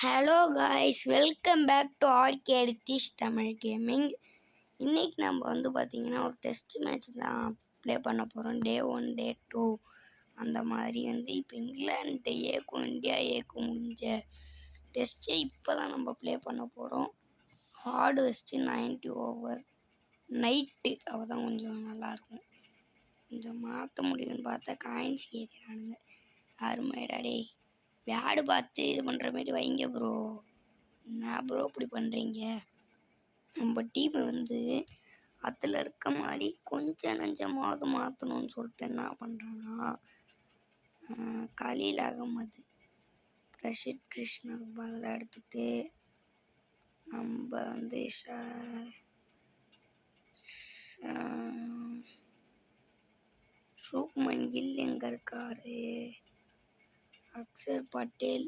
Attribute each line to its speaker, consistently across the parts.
Speaker 1: Hello guys, welcome back to ஆர்கேடிஷ் Tamil gaming. இன்றைக்கி நம்ம பார்த்திங்கன்னா ஒரு டெஸ்ட் மேட்ச் தான் ப்ளே பண்ண போகிறோம். டே 1 டே 2 அந்த மாதிரி இப்போ இங்கிலாந்து ஏக்கும் இந்தியா ஏக்கும் முடிஞ்ச டெஸ்ட்டே இப்போ தான் நம்ம ப்ளே பண்ண போகிறோம். ஹார்டு வெஸ்ட்டு 90 ஓவர் நைட்டு அவள் தான் கொஞ்சம் நல்லாயிருக்கும். கொஞ்சம் மாற்ற முடியும்னு பார்த்தா காயின்ஸ் கேட்குறானுங்க. அருமைடாடே வியாடு பார்த்து இது பண்ணுற மாரி வைங்க ப்ரோ. என்ன ப்ரோ இப்படி பண்ணுறீங்க? நம்ம டீம் அதில் இருக்க மாதிரி கொஞ்சம் நஞ்சமாவது மாற்றணும்னு சொல்லிட்டு என்ன பண்ணுறாங்கன்னா, கலீல் அகமது ரஷித் கிருஷ்ணாவுக்கு பதிலாக எடுத்துகிட்டு நம்ம சுப்மன் கில் எங்கே இருக்காரு, அக்சர் பட்டேல்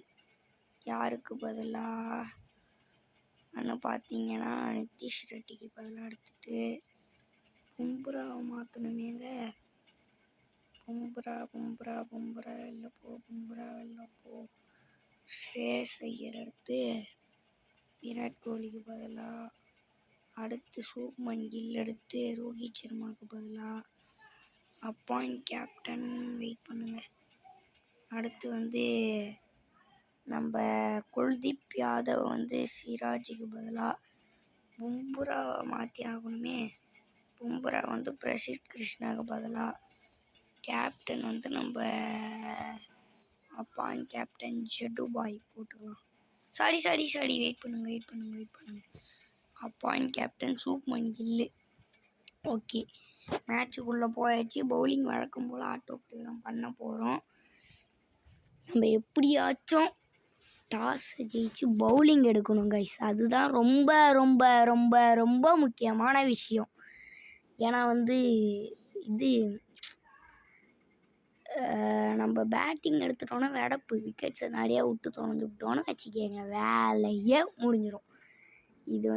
Speaker 1: யாருக்கு பதிலாக பார்த்தீங்கன்னா நிதிஷ் ரெட்டிக்கு பதிலாக எடுத்துகிட்டு பும்ராவை மாற்றணுமேங்க. பும்ரா வெளில போ ஸ்ரேயஸ் ஐயர் எடுத்து விராட் கோலிக்கு பதிலாக அடுத்து சுப்மன் கில் எடுத்து ரோஹித் சர்மாவுக்கு பதிலாக அப்பாயிண்ட் கேப்டன் வெயிட் பண்ணுங்க. அடுத்து நம்ம குல்தீப் யாதவ் சிராஜுக்கு பதிலாக பும்ராவை மாற்றி ஆகணுமே. பும்ரா பிரசித் கிருஷ்ணாவுக்கு பதிலாக கேப்டன் நம்ம அப்பாயிண்ட் கேப்டன் ஜெடுபாய் போட்டுக்கலாம். சாரி வெயிட் பண்ணுங்க. அப்பாயிண்ட் கேப்டன் சுப்மன் கில்லு. ஓகே, மேட்சுக்குள்ளே போயாச்சு. பவுலிங் வழக்கம் போல் ஆட்டோ ப்ளே தான் பண்ண போகிறோம். நம்ம எப்படியாச்சும் டாஸ் ஜெயிச்சு பவுலிங் எடுக்கணும் கைஸ். அதுதான் ரொம்ப ரொம்ப ரொம்ப ரொம்ப முக்கியமான விஷயம். ஏன்னா நம்ம பேட்டிங் எடுத்துட்டோன்னா வெடப்பு விக்கெட்ஸை நிறையா விட்டு தொலைஞ்சுக்கிட்டோன்னு வச்சுக்கோங்க, வேலையே முடிஞ்சிடும். இது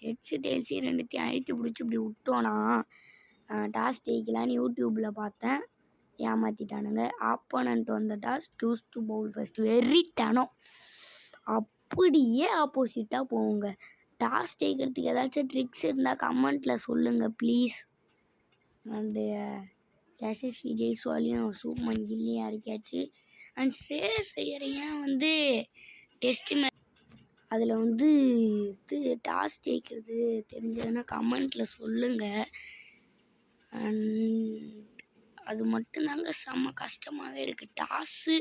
Speaker 1: ஹெட்ஸு டெயில்ஸு ரெண்டுத்தையும் அழுத்தி பிடிச்சி இப்படி விட்டோன்னா டாஸ் ஜெயிக்கலான்னு யூடியூப்பில் பார்த்தேன். ஏமாற்றிட்டானுங்க. Opponent toss choose to bowl first. வெறித்தனம் அப்படியே ஆப்போசிட்டாக போகுங்க. டாஸ் ஜெயிக்கிறதுக்கு ஏதாச்சும் ட்ரிக்ஸ் இருந்தால் கமெண்ட்டில் சொல்லுங்கள் ப்ளீஸ். அண்டு யசஸ்வி ஜெய்ஸ்வாலையும் சுப்மன் கில்லையும் அடிக்காச்சு. அண்ட் ஸ்ரேயஸ் ஐயரை ஏன் டெஸ்ட்டு மேட்ச் அதில் டாஸ் ஜெயிக்கிறது தெரிஞ்சதுன்னா கமெண்ட்டில் சொல்லுங்கள். அது மட்டும்தாங்க செம்ம கஷ்டமாகவே இருக்குது. டாஸு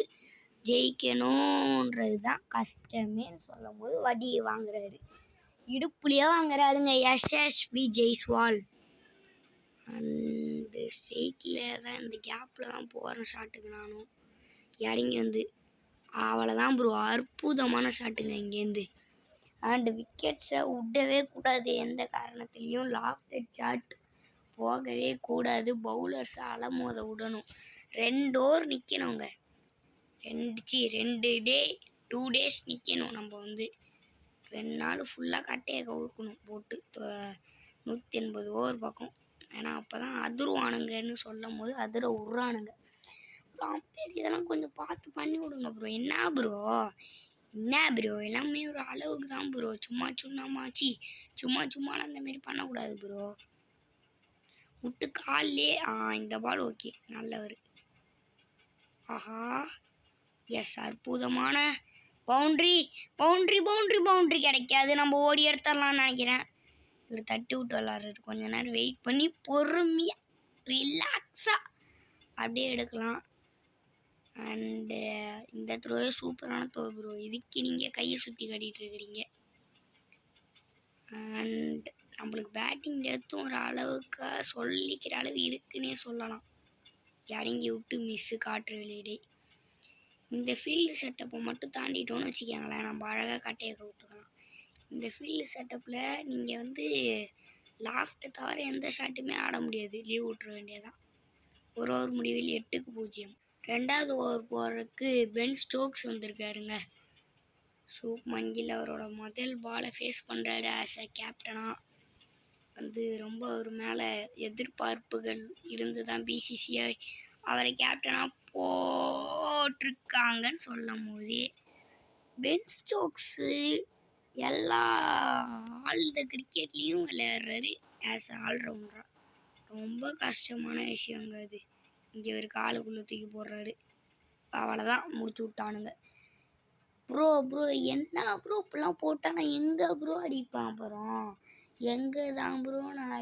Speaker 1: ஜெயிக்கணுன்றது தான் கஷ்டமேன்னு சொல்லும் போது வடி வாங்குறாரு, இடுப்புலையே வாங்குறாருங்க யசஸ்வி ஜெய்ஸ்வால். அண்டு ஸ்ட்ரெயிட்டில் தான் இந்த கேப்பில் தான் போகிறேன் ஷாட்டுக்கு. நானும் இறங்கி அவ்வளோதான் ப்ரோ, அற்புதமான ஷாட்டுங்க இங்கேருந்து. அண்டு விக்கெட்ஸை விடவே கூடாது, எந்த காரணத்துலேயும் லாஃப்ட் ஷாட் போகவே கூடாது. பவுலர்ஸை அலமோத விடணும். 2 ஓவர் நிற்கணுங்க. 2 டேஸ் நிற்கணும். நம்ம 2 நாள் ஃபுல்லாக கட்டையை கவுக்கணும் போட்டு 180 ஓவர் பக்கம். ஏன்னா அப்போ தான் அதிர்வானுங்கன்னு சொல்லும் போது அதிர விட்றானுங்க. அம்பேர் இதெல்லாம் கொஞ்சம் பார்த்து பண்ணி விடுங்க ப்ரோ. என்ன ப்ரோ எல்லாமே ஒரு அளவுக்கு தான் ப்ரோ. சும்மாலாம் அந்தமாரி பண்ணக்கூடாது ப்ரோ. விட்டு கால்லே இந்த பால் ஓகே, நல்லவர். ஆஹா, எஸ், அற்புதமான பவுண்ட்ரி கிடைக்காது. நம்ம ஓடி எடுத்துடலாம்னு நினைக்கிறேன். இவர் தட்டி விட்டு விளாட்றாரு. கொஞ்ச நேரம் வெயிட் பண்ணி பொறுமையாக ரிலாக்ஸாக அப்படியே எடுக்கலாம். அண்டு இந்த த்ரோவே சூப்பரான த்ரோ ப்ரோ. இதுக்கு நீங்கள் கையை சுற்றி கட்டிகிட்டு இருக்கிறீங்க. அண்ட் நம்மளுக்கு பேட்டிங் டெத்தும் ஒரு அளவுக்கு சொல்லிக்கிற அளவு இருக்குன்னே சொல்லலாம். இறங்கி விட்டு மிஸ்ஸு காற்று வெளியிடே. இந்த ஃபீல்டு செட்டப்பை மட்டும் தாண்டிட்டோன்னு வச்சுக்கோங்களேன், நம்ம அழகாக கட்டையை கவுத்துக்கலாம். இந்த ஃபீல்டு செட்டப்பில் நீங்கள் லாஃப்ட்டை தவிர எந்த ஷாட்டுமே ஆட முடியாது. லீவ் விட்டுற வேண்டியதான். ஒரு ஓவர் முடிவில் 8-0. 2வது ஓவர் போகிறதுக்கு பென் ஸ்டோக்ஸ் வந்திருக்காருங்க. சுப்மன் கில் அவரோட முதல் பாலை ஃபேஸ் பண்ணுறாரு ஆஸ் அ கேப்டனாக. ரொம்ப அவர் மேலே எதிர்பார்ப்புகள் இருந்து தான் பிசிசிஐ அவரை கேப்டனாக போட்டிருக்காங்கன்னு சொல்லும் போதே பென் ஸ்டோக்ஸு எல்லா ஆல் த கிரிக்கெட்லேயும் விளையாடுறாரு ஆஸ் ஆல்ரவுண்டராக. ரொம்ப கஷ்டமான விஷயங்க அது. இங்கே ஒரு காலுக்குள்ளே தூக்கி போடுறாரு, அவ்வளோதான் முடிச்சு விட்டானுங்க. ப்ரோ என்ன ப்ரோ இப்படிலாம் போட்டால் நான் எங்கே ப்ரோ அடிப்பேன்? அப்புறம் எங்கே தான் ப்ரோ நான்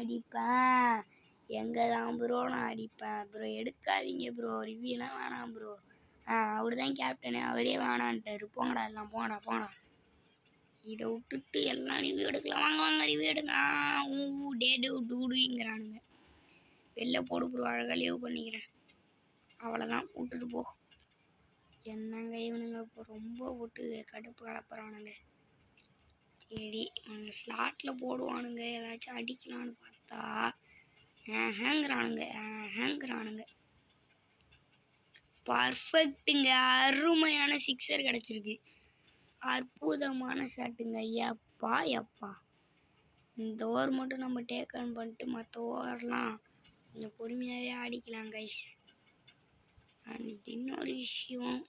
Speaker 1: அடிப்பேன் ப்ரோ எடுக்காதீங்க ப்ரோ, ரிவ்யூலாம் வேணாம் ப்ரோ. அவர் தான் கேப்டனு, அவரே வேணான்ட்டாரு. போங்கடா எல்லாம், போனா இதை விட்டுட்டு எல்லாம் ரிவ்யூ எடுக்கலாம், வாங்க ரிவ்யூ எடுங்க. டூடுங்கிறானுங்க. வெளில போடு ப்ரோ, அழகாக லீவ் பண்ணிக்கிறேன், அவ்வளோதான், விட்டுட்டு போ. என்னங்க இவனுங்க இப்போ ரொம்ப போட்டு கடுப்பு கலப்புறானுங்க. சரி ஸ்லாட்டில் போடுவானுங்க, ஏதாச்சும் அடிக்கலான்னு பார்த்தா ஹேங்கிறானுங்க. பர்ஃபெக்ட்டுங்க, அருமையான சிக்ஸர் கிடச்சிருக்கு, அற்புதமான ஷாட்டுங்க. எப்பா இந்த ஓவர் மட்டும் நம்ம டேக்கன் பண்ணிட்டு மற்ற ஓவர்லாம் கொஞ்சம் பொறுமையாகவே ஆடிக்கலாம் கைஸ். அண்ட் இன்னொரு விஷயம்,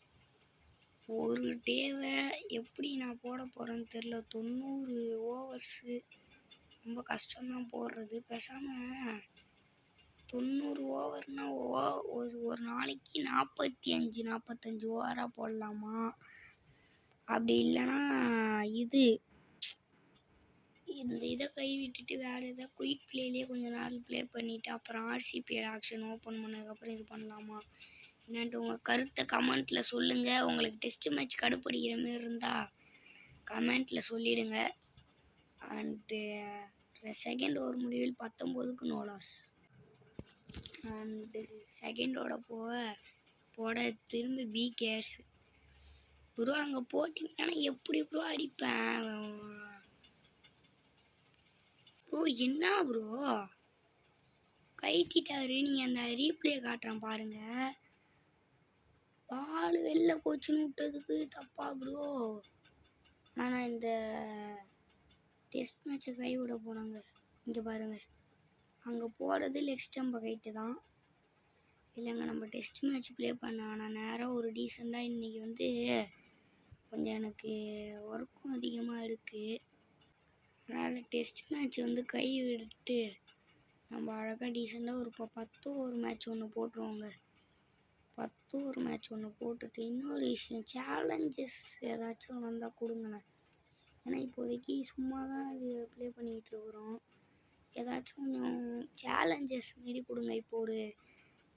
Speaker 1: ஒரு டேவை எப்படி நான் போட போகிறேன்னு தெரில. 90 ஓவர்ஸு ரொம்ப கஷ்டம்தான் போடுறது. பேசாமல் 90 ஓவர்னால் ஒரு நாளைக்கு 45 ஓவராக போடலாமா? அப்படி இல்லைன்னா இந்த இதை கைவிட்டுட்டு வேறு எதாவது குயிக் பிளேலேயே கொஞ்சம் நாள் ப்ளே பண்ணிவிட்டு அப்புறம் ஆர்சிபியோட ஆக்ஷன் ஓப்பன் பண்ணதுக்கப்புறம் இது பண்ணலாமா என்னன்ட்டு உங்கள் கருத்தை கமெண்ட்டில் சொல்லுங்கள். உங்களுக்கு டெஸ்ட் மேட்ச் கடுப்படிக்கிற மாரி இருந்தால் கமெண்ட்டில் சொல்லிவிடுங்க. அண்டு செகண்ட் ஓவர் முடிவில் 19க்கு நோ லாஸ். அண்டு செகண்டோட போட திரும்பி பி கேர்ஸ் ப்ரோ. அங்கே போட்டிங்கன்னா எப்படி ப்ரோ அடிப்பேன் ப்ரோ? என்ன ப்ரோ கைட்டிட்டாரு? நீங்கள் அந்த ரீப்ளே காட்டுறேன் பாருங்கள். பால் வெளில போச்சுன்னு விட்டதுக்கு தப்பா ப்ரோ? நான் இந்த டெஸ்ட் மேட்சை கைவிட போகிறாங்க. இங்கே பாருங்கள், அங்கே போடுறது லெக் ஸ்டம்பை கைட்டு தான். இல்லைங்க, நம்ம டெஸ்ட் மேட்ச் ப்ளே பண்ண வேணாம், நேராக ஒரு டீசெண்டாக இன்றைக்கி கொஞ்சம் எனக்கு ஒர்க்கும் அதிகமாக இருக்குது. அதனால் டெஸ்ட் மேட்ச் கை விட்டு நம்ம அழகாக டீசெண்டாக ஒரு 10 ஓவர் மேட்ச் ஒன்று போட்டுருவோங்க. 10 ஓவர் மேட்ச் ஒன்று போட்டுட்டு இன்னொரு விஷயம், சேலஞ்சஸ் ஏதாச்சும் வந்தால் கொடுங்கண்ணே. ஏன்னா இப்போதைக்கு சும்மா தான் அது ப்ளே பண்ணிக்கிட்டு இருக்கிறோம். ஏதாச்சும் கொஞ்சம் சேலஞ்சஸ் மாரி கொடுங்க. இப்போ ஒரு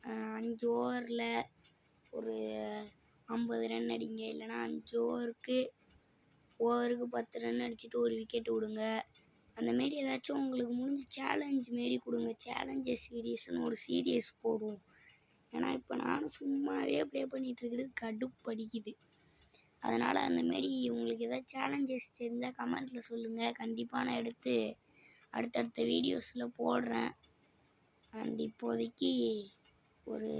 Speaker 1: 5 ஓவரில் ஒரு 50 ரன் அடிங்க, இல்லைனா 5 ஓவருக்கு 10 ரன் அடிச்சுட்டு ஒரு விக்கெட் விடுங்க. அந்தமாரி ஏதாச்சும் உங்களுக்கு முடிஞ்ச சேலஞ்ச் மாரி கொடுங்க. சேலஞ்சஸ் சீரியஸ்னு ஒரு சீரியஸ் போடுவோம். ஏன்னா இப்போ நானும் சும்மாவே ப்ளே பண்ணிகிட்ருக்கிறது கடுப்படிக்குது. அதனால் அந்தமாரி உங்களுக்கு ஏதாவது சேலஞ்சஸ் தெரிஞ்சால் கமெண்ட்டில் சொல்லுங்கள். கண்டிப்பாக நான் எடுத்து அடுத்தடுத்த வீடியோஸில் போடுறேன். அண்ட் இப்போதைக்கு ஒரு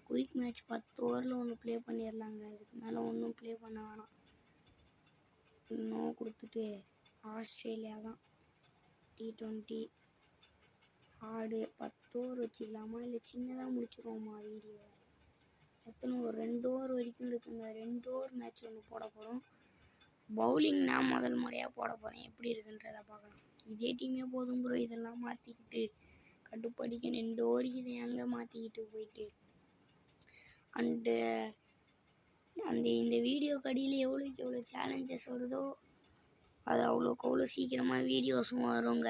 Speaker 1: குயிக் மேட்ச் 10 ஓவரில் ஒன்று ப்ளே பண்ணிடலாங்க. அதுக்கு மேலே ஒன்றும் ப்ளே பண்ண வேணாம். இன்னும் கொடுத்துட்டு ஆஸ்திரேலியா தான் T20 ஆடு 10 ஓவர் வச்சுக்கலாமா, இல்லை சின்னதாக முடிச்சுருவோமா வீடியோவை? ஒரு 2 ஓவர் வரைக்கும் இருக்குங்க. 2 ஓவர் மேட்ச் ஒன்று போட போகிறோம். பவுலிங் நான் முதல் முறையாக போட போகிறேன், எப்படி இருக்குன்றதை பார்க்கலாம். இதே டீமே போதும் ப்ரோ, இதெல்லாம் மாற்றிக்கிட்டு கடுப்படிக்க 2 ஓவருக்கு இதை எங்கே மாற்றிக்கிட்டு போயிட்டு. அண்டு இந்த வீடியோ கடியில் எவ்வளோக்கு எவ்வளோ சேலஞ்சஸ் வருதோ அது அவ்வளோக்கு அவ்வளோ சீக்கிரமாக வீடியோஸும் வருங்க.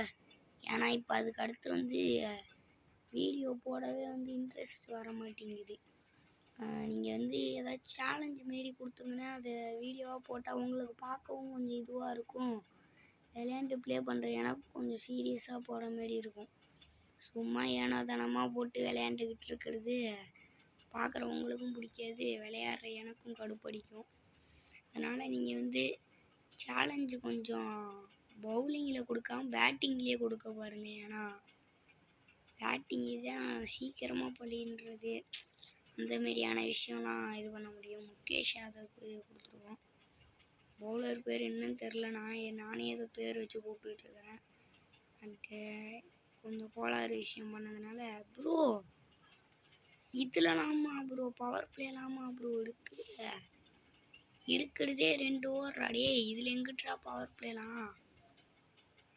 Speaker 1: ஏன்னா இப்போ அதுக்கு அடுத்து வீடியோ போடவே இன்ட்ரெஸ்ட் வர மாட்டேங்குது. நீங்கள் ஏதாச்சும் சேலஞ்ச் மாரி கொடுத்தீங்கன்னா அதை வீடியோவாக போட்டால் உங்களுக்கு பார்க்கவும் கொஞ்சம் இதுவாக இருக்கும். விளையாண்டு ப்ளே பண்ணுற எனக்கு கொஞ்சம் சீரியஸாக போகிற மாரி இருக்கும். சும்மா ஏனோதானமாக போட்டு விளையாண்டுக்கிட்டு இருக்கிறது பார்க்குறவங்களுக்கும் பிடிக்காது, விளையாடுற எனக்கும் கடுப்படிக்கும். அதனால் நீங்கள் சேலஞ்சு கொஞ்சம் பவுலிங்கில் கொடுக்காம பேட்டிங்லேயே கொடுக்க பாருங்கள். ஏன்னா பேட்டிங்கு தான் சீக்கிரமாக பழின்றது, அந்தமாரியான விஷயம்லாம் இது பண்ண முடியும். முகேஷ் யாதவுக்கு கொடுத்துருவோம். பவுலர் பேர் என்னன்னு தெரில, நானே ஏதோ பேர் வச்சு கூப்பிட்டுருக்கிறேன். அண்டு கொஞ்சம் கோளாறு விஷயம் பண்ணதுனால ப்ரோ இதுலலாமா ப்ரோ பவர் பிளேலாமா ப்ரோ இருக்கு? இருக்கிறதே 2 ஓவர்ரா டேய். இதில் எங்கிட்டா பவர் பிளேலாம்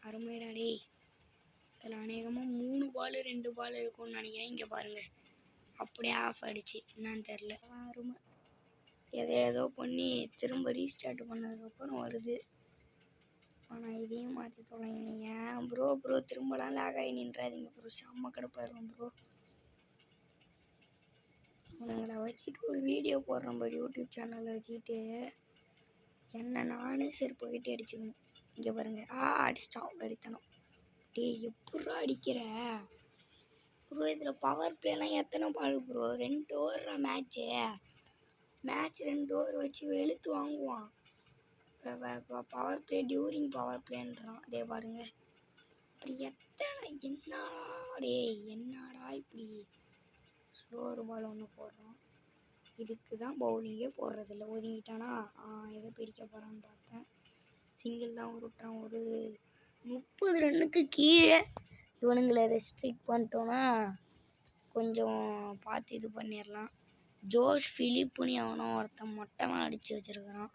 Speaker 1: அருமைடா டேய். அதில் அநேகமாக 3 பால் 2 பால் இருக்கும்னு நினைக்கிறேன். இங்கே பாருங்கள் அப்படியே ஆஃப் ஆகிடுச்சு, என்னன்னு தெரில. அருமை. ஏதோ பண்ணி திரும்ப ரீஸ்டார்ட் பண்ணதுக்கப்புறம் வருது. ஆனால் இதையும் மாற்றி தொலைங்க. ப்ரோ திரும்பலாம் லாக் ஆகி நின்றாதீங்க ப்ரோ, செம்ம கடுப்பாயிடும் ப்ரோ. உங்களை வச்சுட்டு ஒரு வீடியோ போடுறேன் ப்ரோ, யூடியூப் சேனலில் வச்சுக்கிட்டு என்ன நானே செருப்புக்கிட்டே அடிச்சுக்கணும். இங்கே பாருங்கள், அடிச்சிட்டான் வெறித்தனம். டேய் எப்படா அடிக்கிற ப்ரோ? இதில் பவர் பிளேலாம் எத்தனை பால் ப்ரோ? 2 ஓவர்ரா மேட்ச் 2 ஓவர் வச்சு வெளுத்து வாங்குவான். பவர் பிளே டியூரிங் பவர் பிளேன்றான். அதே பாருங்க, அப்படி எத்தனை என்னடா இப்படி ஸ்லோர் பால் ஒன்று போடுறோம். இதுக்கு தான் பவுலிங்கே போடுறதில்ல. ஒதுங்கிட்டானா எதை பிடிக்க போகிறான்னு பார்த்தேன். சிங்கிள் தான் உருட்டுறான். ஒரு 30 ரன்னுக்கு கீழே இவனுங்களை ரெஸ்ட்ரிக்ட் பண்ணிட்டோன்னா கொஞ்சம் பார்த்து இது பண்ணிடலாம். ஜோஷ் ஃபிலிப்புன்னு அவனோ ஒருத்தன் மொட்டைலாம் அடித்து வச்சுருக்கிறான்.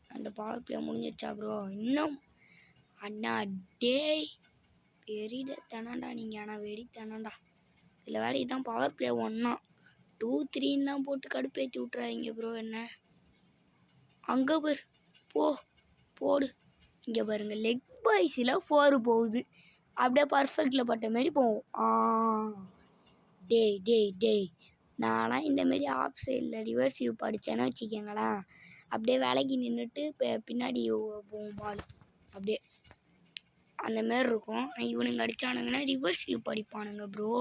Speaker 1: அந்த பவர் பிளே முடிஞ்சிச்சா ப்ரோ? இன்னும் அண்ணா டேய் பெரிய தனண்டா நீங்கள். ஆனால் வெடி தனண்டா. இதில் வேறு இதுதான் பவர் பிளே 1 2 3லாம் போட்டு கடுப்பேற்றி விட்றாதீங்க ப்ரோ. என்ன அங்கே போடு. இங்கே பாருங்க, லெக் பாய்ஸில் 4 போகுது. அப்படியே பர்ஃபெக்டில் பட்ட மாரி போகும். டேய் நான்லாம் இந்தமாரி ஆஃப் சைடில் ரிவர்ஸ் வியூ படித்தேன்னு வச்சுக்கோங்களேன், அப்படியே விலகி நின்றுட்டு பின்னாடி போகும் பால். அப்படியே அந்தமாரி இருக்கும். இவனுங்க அடித்தானுங்கன்னா ரிவர்ஸ் வியூ படிப்பானுங்க ப்ரோ.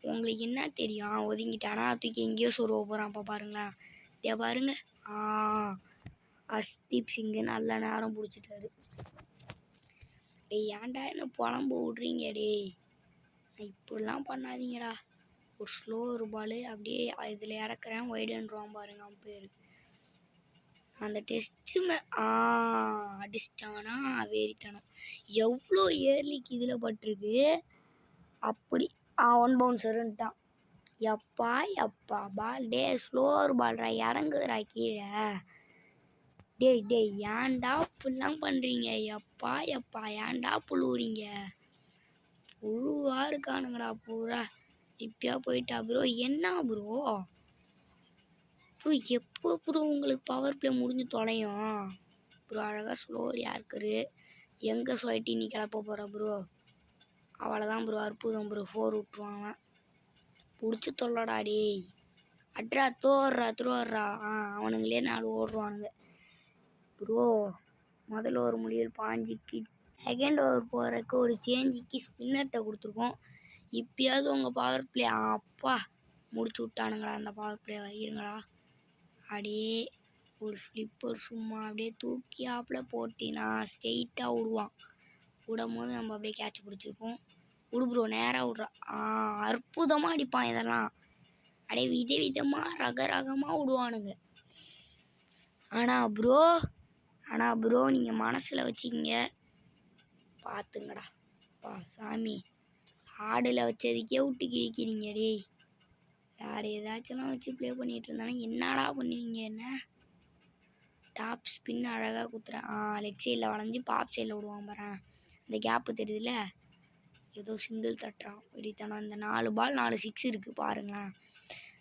Speaker 1: உங்களுக்கு என்ன தெரியும்? ஒதுங்கிட்டானா தூக்கி எங்கேயோ சொருவ போகிறான். அப்போ பாருங்களேன், இதே பாருங்க. ஹர்ஷ்தீப் சிங்கு நல்ல நேரம் பிடிச்சிட்டாரு. டேய் ஏன்டா என்ன புலம்பு விட்றீங்க டேய்? இப்படிலாம் பண்ணாதீங்கடா. ஒரு ஸ்லோ ஒரு பால் அப்படியே இதில் இறக்குறேன், வைடுன்றான் பாருங்க அம்பேர். அந்த டெஸ்ட்டு அடிச்சிட்டானா வெறித்தனம். எவ்வளோ ஏர்லிக்கு இதில் பட்டிருக்கு. அப்படி 1 பவுன்சருன்ட்டான். எப்பா பால் ஸ்லோர் பால்ரா, இறங்குதுரா கீழே. டேய் ஏன்டா இப்படிலாம் பண்ணுறீங்க? எப்பா ஏன்டா புழுவுறீங்க? புழுவாக இருக்கானுங்கடா பூரா. இப்பயா போயிட்டா ப்ரோ? என்ன ப்ரோ எப்போ ப்ரோ உங்களுக்கு பவர் பிளே முடிஞ்சு தொலையும் ப்ரோ? அழகாக ஸ்லோர் யாருக்குரு எங்கே சொல்லிட்டு நீ கிளப்ப போகிற ப்ரோ? அவ்வளோதான் ப்ரோ, அற்புதம் ப்ரோ. 4 விட்ருவாங்க. பிடிச்சி தொல்லடா டேய். அட்ரா த்ரோர்றா. அவனுங்களே 4 ஓடுவானுங்க ப்ரோ. முதல்ல ஒரு முடிவில் பாஞ்சிக்கு செகண்ட் ஓவர் போகிறதுக்கு ஒரு சேஞ்சுக்கு ஸ்பின்னர்கிட்ட கொடுத்துருக்கோம். இப்பயாவது உங்கள் பவர் பிளே அப்பா முடிச்சு விட்டானுங்களா அந்த பவர் பிளே. இருங்கடா. அப்படியே ஒரு ஃப்ளிப்பர் சும்மா அப்படியே தூக்கி ஆப்பில் போட்டினா ஸ்ட்ரெயிட்டாக விடுவான். விடும் போது நம்ம அப்படியே கேட்ச் பிடிச்சிருக்கோம். விடு ப்ரோ, நேராக விட்றா. அற்புதமாக அடிப்பான். இதெல்லாம் அப்படியே விதமாக ரகமாக விடுவானுங்க. ஆனால் ப்ரோ நீங்கள் மனசில் வச்சுக்கிங்க, பார்த்துங்கடா. சாமி ஆடில் வச்சதுக்கே விட்டு கிழிக்கிறீங்க டேய். வேறு ஏதாச்சும்லாம் வச்சு ப்ளே பண்ணிகிட்டு இருந்தாலும் என்னடா பண்ணுவீங்க? என்ன டாப் ஸ்பின் அழகாக குத்துறேன். லெக் சைடில் வளைஞ்சி பாப் சைடில் விடுவான் பாரு. அந்த கேப்பு தெரியுதுல்ல, ஏதோ சிங்கிள் தட்டுறான் வெறித்தனம். இந்த 4 பால் 4 6 இருக்குது பாருங்களேன்.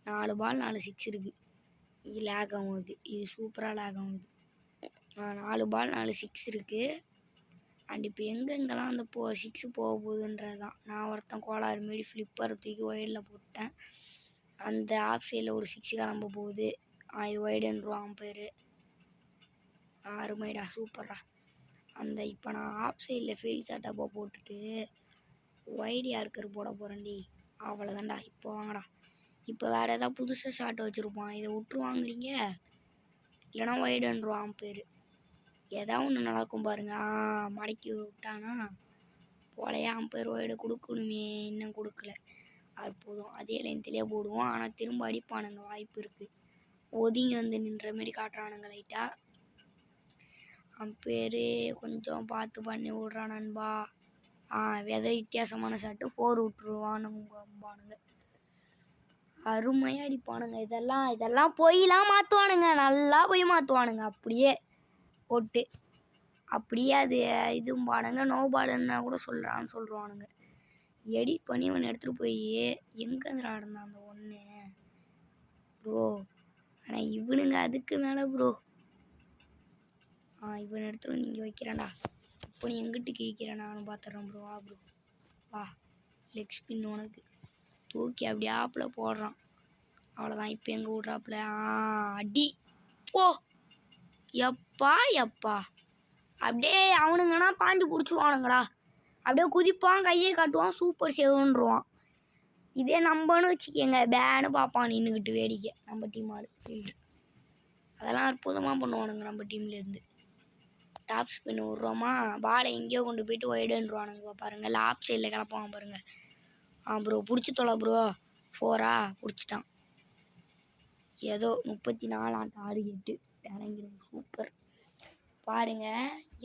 Speaker 1: 4 பால் 4 6 இருக்குது. இது லேக் ஆகுது. இது சூப்பராக லேக் ஆகுது. 4 பால் 4 6 இருக்குது. அண்ட் இப்போ எங்கெங்கெல்லாம் அந்த 6 போக போகுதுன்றது தான். நான் ஒருத்தன் கோளாறு மாரி ஃப்ளிப்பரை தூக்கி ஒயரில் போட்டேன். அந்த ஆஃப் சைடில் ஒரு 6 கிளம்ப போகுது. இது ஒய்டுன்றான் பேர். அருமைடா, சூப்பர்ரா. அந்த இப்போ நான் ஆஃப் சைடில் ஃபீல்ட் செட்டப்பை போட்டுட்டு ஒய்டு யாருக்கர் போட போகிறேன்டி. அவ்வளோதான்டா. இப்போ வாங்கடா. இப்போ வேறு ஏதாவது புதுசாக ஷாட் வச்சுருப்பான். இதை விட்டுருவாங்கிறீங்க, இல்லைனா ஒய்டுன்றான் பேர். ஏதாவது ஒன்று நடக்கும் பாருங்க. மடக்கி விட்டானா போலையா அம்பேர் ஒய்டு கொடுக்கணுமே, இன்னும் கொடுக்கல. அது போதும், அதே லென்த்திலே போடுவோம். ஆனால் திரும்ப அடிப்பானுங்க, வாய்ப்பு இருக்குது. ஒதுங்கி வந்து நின்ற மாரி காட்டுறானுங்க லைட்டாக. அம்பேர் கொஞ்சம் பார்த்து பண்ணி விட்றான் நண்பா. விதை வித்தியாசமான ஷாட்டு 4 விட்டுருவானுங்க. அருமையாக அடிப்பானுங்க. இதெல்லாம் போயெலாம் மாற்றுவானுங்க, நல்லா போய் மாற்றுவானுங்க அப்படியே போட்டு. அப்படியே அது இதுவும் பாடுங்க நோ பாலுன்னா கூட சொல்லுவானுங்க. எடிட் பண்ணி ஒன்று எடுத்துகிட்டு போய் எங்கே இருந்தான் அந்த ஒன்று ப்ரோ. ஆனால் இவனுங்க அதுக்கு மேலே ப்ரோ. இவன் எடுத்துகிட்டு வந்து இங்கே வைக்கிறேன்டா. இப்போ நீ எங்கிட்டுக்கு வைக்கிறேன் நான் பார்த்துட்றேன் ப்ரோ. ப்ரோ வா, லெக் ஸ்பின் உனக்கு. தூக்கி அப்படியே ஆப்பில் போடுறான். அவ்வளோதான். இப்போ எங்கே விட்றாப்புல அடி போ. எப்பா அப்படியே அவனுங்கன்னா பாண்டி பிடிச்சிருவானுங்கடா. அப்படியே குதிப்பான், கையை காட்டுவான், சூப்பர் சேவுன்றுவான். இதே நம்பன்னு வச்சுக்கோங்க, பேனு பார்ப்பான் நின்றுக்கிட்டு வேடிக்கை. நம்ம டீம் ஆடு ஃபீல்டு அதெல்லாம் அற்புதமாக பண்ணுவானுங்க நம்ம டீம்லேருந்து. டாப் ஸ்பின் விட்றோமா, பாலை எங்கேயோ கொண்டு போயிட்டு ஒய்டுன்றுவானுங்க பாருங்கள். இல்லை ஆப் சைடில் கிளப்பான் பாருங்கள். ப்ரோ பிடிச்சி தொலை ப்ரோ. 4 பிடிச்சிட்டான். ஏதோ 34 ஆடு 8 இறங்கிடும். சூப்பர். பாருங்க,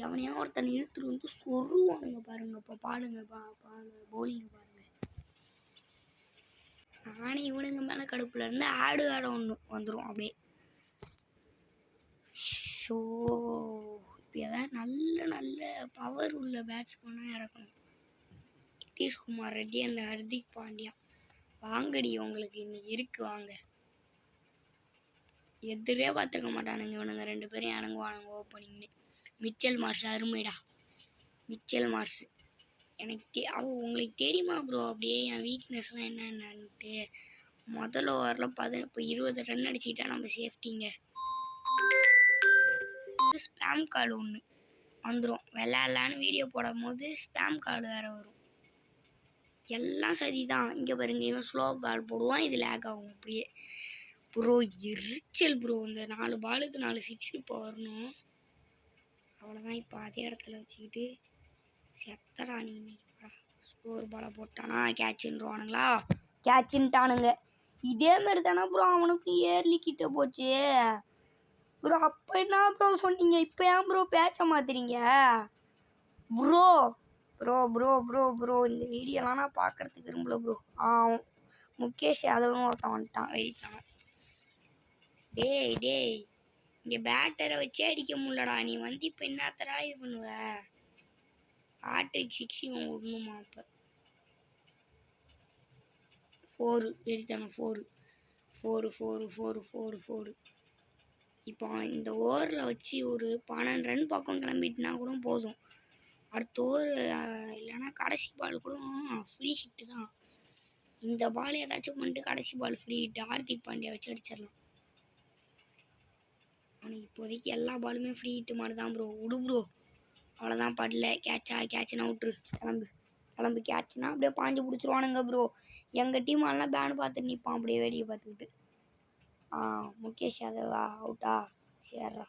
Speaker 1: எவனையா ஒருத்தன் இழுத்துட்டு வந்து சொல்லுவானுங்க பாருங்க. இப்போ பாருங்க பவுலிங் பாருங்க. நானே இவனுங்க மேலே கடுப்பில் இருந்து ஆட ஒன்று வந்துடும் அப்படியே. ஸோ இப்போ எதாவது நல்ல பவர் உள்ள பேட்ஸ்மேனாக இறக்கணும். நிதிஷ்குமார் ரெட்டி அந்த ஹர்திக் பாண்டியா வாங்கடி, உங்களுக்கு இன்னைக்கு இருக்கு வாங்க. எதிரே பார்த்துருக்க மாட்டானுங்க இவனுங்க 2 பேரும் இறங்குவானுங்க ஓப்பனிங்னு. மிச்சல் மார்ஷ் அருமைடா. மிச்சல் மார்ஷ் எனக்கு உங்களுக்கு தெரியுமா ப்ரோ அப்படியே என் வீக்னஸ்லாம் என்னென்னன்ட்டு? முதல்ல ஓவரில் இப்போ 20 ரன் அடிச்சுக்கிட்டா நம்ம சேஃப்டிங்க. ஸ்பேம் கால் ஒன்று வந்துடும். விளையாடலான்னு வீடியோ போடும் போது ஸ்பேம் கால் வேறு வரும். எல்லாம் சரிதான். இங்கே பாருங்க, இவன் ஸ்லோ பால் போடுவான், இது லேக் ஆகும் அப்படியே. ப்ரோ எரிச்சல் ப்ரோ. இந்த 4 பாலுக்கு 4 6 இப்போ வரணும். அவ்வளோதான். இப்போ அதே இடத்துல வச்சுக்கிட்டு செத்தடா நீ. ஸ்கோர் பாலை போட்டானா கேட்சுன்றுவானுங்களா? கேட்சுன்ட்டானுங்க. இதேமாரி தானே ப்ரோ அவனுக்கு ஏர்லி கிட்ட போச்சு ப்ரோ. அப்போ என்ன ப்ரோ சொன்னீங்க? இப்போ ஏன் ப்ரோ பேச்ச மாத்துறீங்க ப்ரோ? ப்ரோ இந்த வீடியோலாம் நான் பார்க்குறதுக்கு விரும்பல ப்ரோ. முகேஷ் யாதவ்னு ஒருத்தன் வந்துட்டான் வெயிட்டான். டேய் இங்கே பேட்டரை வச்சே அடிக்க முடியலடா. நீ வந்து இப்போ என்னத்தரா இது பண்ணுவ? ஆட்ரிக் 6 விடணுமா? அப்போ 4 வெறித்தானே. 4 இப்போ இந்த ஓவரில் வச்சு ஒரு 12 ரன் பக்கம் கிளம்பிட்டுனா கூட போதும். அடுத்த ஓவர் இல்லைன்னா கடைசி பால் கூட ஃப்ரீ ஹிட்டு தான். இந்த பால் ஏதாச்சும் பண்ணிட்டு கடைசி ball free hit Hardik Pandya வச்சு அடிச்சிடலாம். ஆனால் இப்போதைக்கு எல்லா பாலுமே ஃப்ரீ ஹிட்டு மாதிரி தான் ப்ரோ. விடு ப்ரோ. அவ்வளோதான். படல கேட்சுனா விட்ரு. கிளம்பு கேட்சுனா அப்படியே பாஞ்சு பிடிச்சிருவானுங்க ப்ரோ. எங்கள் டீம் எல்லாம் பேனு பார்த்துட்டு நிற்பான் அப்படியே வேடிக்கை பார்த்துக்கிட்டு. முகேஷ் யாதவா அவுட்டா? சேர்றா.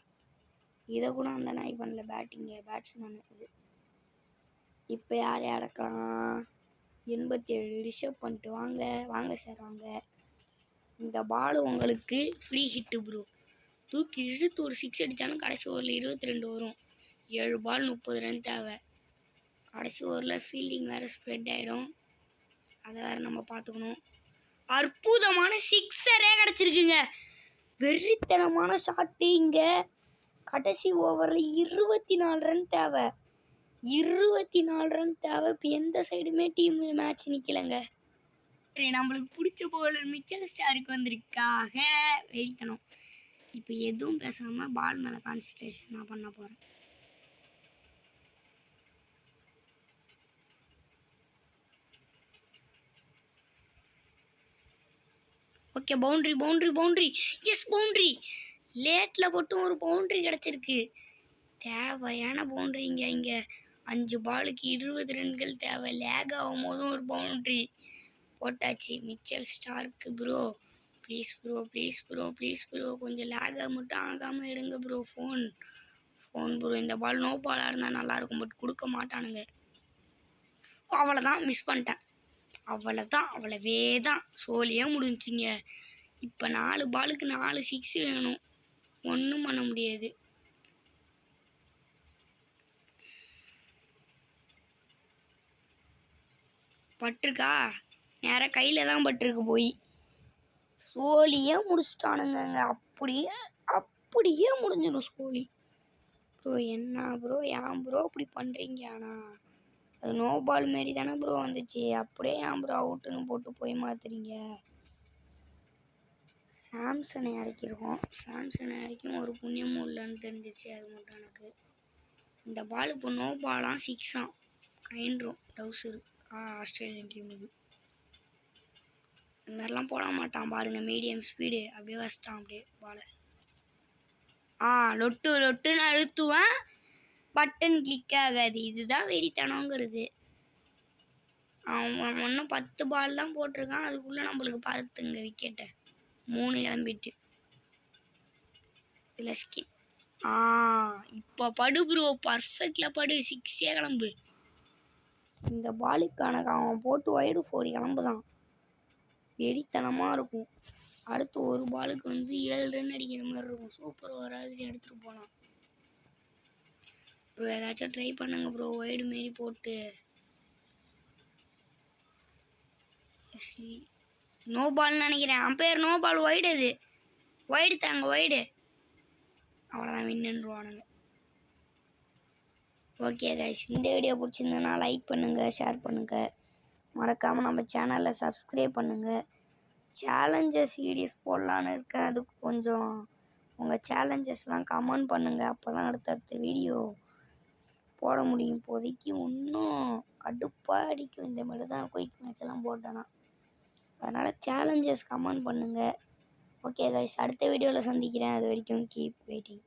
Speaker 1: இதை கூட அந்த நாய் பண்ணல பேட்ஸ்மேன் இது. இப்போ யார் அடக்கலாம்? 87 ரிஷப் பண்ணிட்டு வாங்க சார் வாங்க. இந்த பால் உங்களுக்கு ஃப்ரீ ஹிட்டு ப்ரோ. தூக்கி இழுத்து ஒரு 6 அடித்தாலும் கடைசி ஓவரில் 22 வரும். 7 பால் 30 ரன் தேவை. கடைசி ஓவரில் ஃபீல்டிங் வேறு ஸ்ப்ரெட் ஆகிடும். அதை வேறு நம்ம பார்த்துக்கணும். அற்புதமான 6 கிடச்சிருக்குங்க. வெறித்தனமான ஷாட்டு. இங்கே கடைசி ஓவரில் 24 ரன் தேவை. 24 ரன் தேவை. இப்போ எந்த சைடுமே டீம் மேட்ச் நிற்கலைங்க. நம்மளுக்கு பிடிச்ச பவுலர் மிச்சல் ஸ்டாருக்கு வந்திருக்காக வெயிட்டணும். இப்போ எதுவும் பேசாமல் பால் மேலே கான்சன்ட்ரேஷன் நான் பண்ண போகிறேன். Okay, boundary. Yes, boundary. லேட்டில் போட்டும் ஒரு பவுண்ட்ரி கிடச்சிருக்கு. தேவையான பவுண்ட்ரிங்க. இங்கே 5 பாலுக்கு 20 ரன்கள் தேவை. லேக் ஆகும் போதும் ஒரு பவுண்ட்ரி போட்டாச்சு. Mitchell Stark bro. Please bro கொஞ்சம் லேக் மட்டும் ஆகாமல் எடுங்க ப்ரோ. Phone bro. இந்த பால் நோ பாலாக இருந்தால் நல்லாயிருக்கும், பட் கொடுக்க மாட்டானுங்க. அவ்வளோதான், மிஸ் பண்ணிட்டேன். அவ்வளவே தான். சோழியே முடிஞ்சிங்க. இப்போ 4 பாலுக்கு 4 6 வேணும். ஒன்றும் பண்ண முடியாது. பட்டிருக்கா? நேராக கையில் தான் பட்டிருக்கு போய். சோழியே முடிச்சிட்டானுங்க. அப்படியே அப்படியே முடிஞ்சிடும் சோழி. ப்ரோ என்ன ப்ரோ, ஏன் ப்ரோ இப்படி பண்ணுறீங்க? ஆனால் அது நோ பால் மாரி தானே ப்ரோ வந்துச்சு, அப்படியே ஏன் ப்ரோ அவுட்டுன்னு போட்டு போய் மாற்றுறீங்க? சாம்சனை இறக்கிருக்கோம். சாம்சனை இறக்கும் ஒரு புண்ணியமும் இல்லைன்னு தெரிஞ்சிச்சு. அது மட்டும் எனக்கு இந்த பால் இப்போ நோ பாலாம் 6ஆம் கயின்றும் டவுசரு ஆஸ்திரேலியன் டீமுக்கு. இந்த மாதிரிலாம் போட மாட்டான் பாருங்க. மீடியம் ஸ்பீடு அப்படியே வச்சிட்டான் அப்படியே பாலை. லொட்டு லொட்டுன்னு அழுத்துவேன், பட்டன் கிளிக் ஆகாது. இதுதான் வெறித்தனங்கிறது. அவன் ஒன்றும் 10 பால் தான் போட்டிருக்கான், அதுக்குள்ளே நம்மளுக்கு பார்த்துங்க விக்கெட்டை 3 கிளம்பிட்டு. இதில் ஸ்கின் இப்போ படு ப்ரோ, பர்ஃபெக்டில் படு, 6ஏ கிளம்பு. இந்த பாலுக்கான அவன் போட்டு வைடு 4 கிளம்புதான், வெறித்தனமாக இருக்கும். அடுத்து ஒரு பாலுக்கு வந்து 7 ரன் அடிக்கிற மாதிரி இருக்கும். சூப்பர் ஓவராக எடுத்துகிட்டு போகலாம் ப்ரோ. ஏதாச்சும் ட்ரை பண்ணுங்க ப்ரோ, வைடு மாரி போட்டு. நோ பால்னு நினைக்கிறேன். Umpire no ball, wide. அது வைடு தாங்க, வைடு. அவ்வளோதான், வின்னுருவானுங்க. ஓகே கைஸ், இந்த வீடியோ பிடிச்சிருந்ததுன்னா லைக் பண்ணுங்கள், ஷேர் பண்ணுங்கள், மறக்காமல் நம்ம சேனலில் சப்ஸ்கிரைப் பண்ணுங்கள். சேலஞ்சஸ் வீடியோஸ் போடலான்னு இருக்கேன். அதுக்கு கொஞ்சம் உங்கள் சேலஞ்சஸ்லாம் கமெண்ட் பண்ணுங்கள். அப்போ தான் அடுத்தடுத்த வீடியோ போட முடியும். இப்போதைக்கு இன்னும் கடுப்பாக அடிக்கும் இந்த மாதிரி தான் குயிக் மேட்செல்லாம் போட்டேன்னா. அதனால் சேலஞ்சஸ் கமெண்ட் பண்ணுங்கள். ஓகே கைஸ், அடுத்த வீடியோவில் சந்திக்கிறேன். அது வரைக்கும் கீப் வெயிட்டிங்.